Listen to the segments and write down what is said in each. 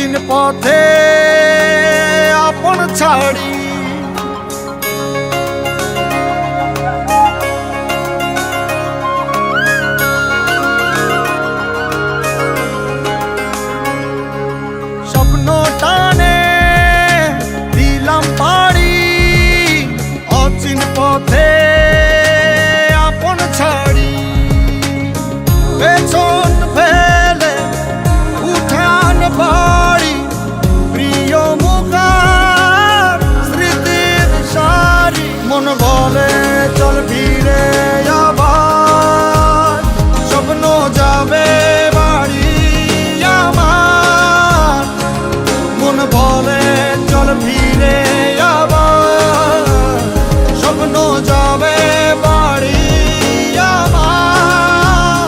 অচিন পথে আপন ছাড়ি স্বপ্ন টানে দিলাম পাড়ি অচিন পথে আপন ছাড়ি পেছন ফেলে উঠান বাড়ি প্রিয় মুখার স্মৃতির সারি মন বলে চল ফিরে আবার স্বপ্ন যাবে বাড়ি আমার মন বলে চল ফিরে আবার স্বপ্ন যাবে বাড়ি আমার।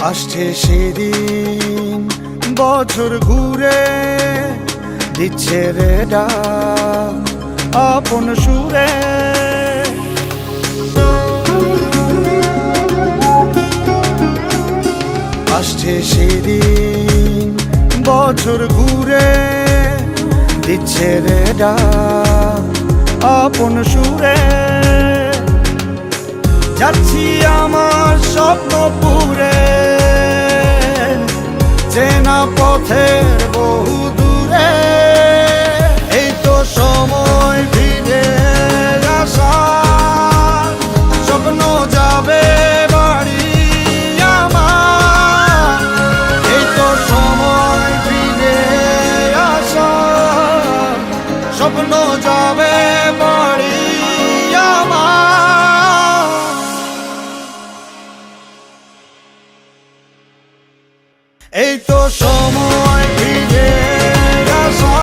আসছে সেদিন বছর ঘুরে দিচ্ছে রে ডাক আপন সুরে আসছে সেদিন বছর ঘুরে দিচ্ছে রে ডাক আপন সুরে যাচ্ছি আমার স্বপ্নপুরে চেনা পথের বহু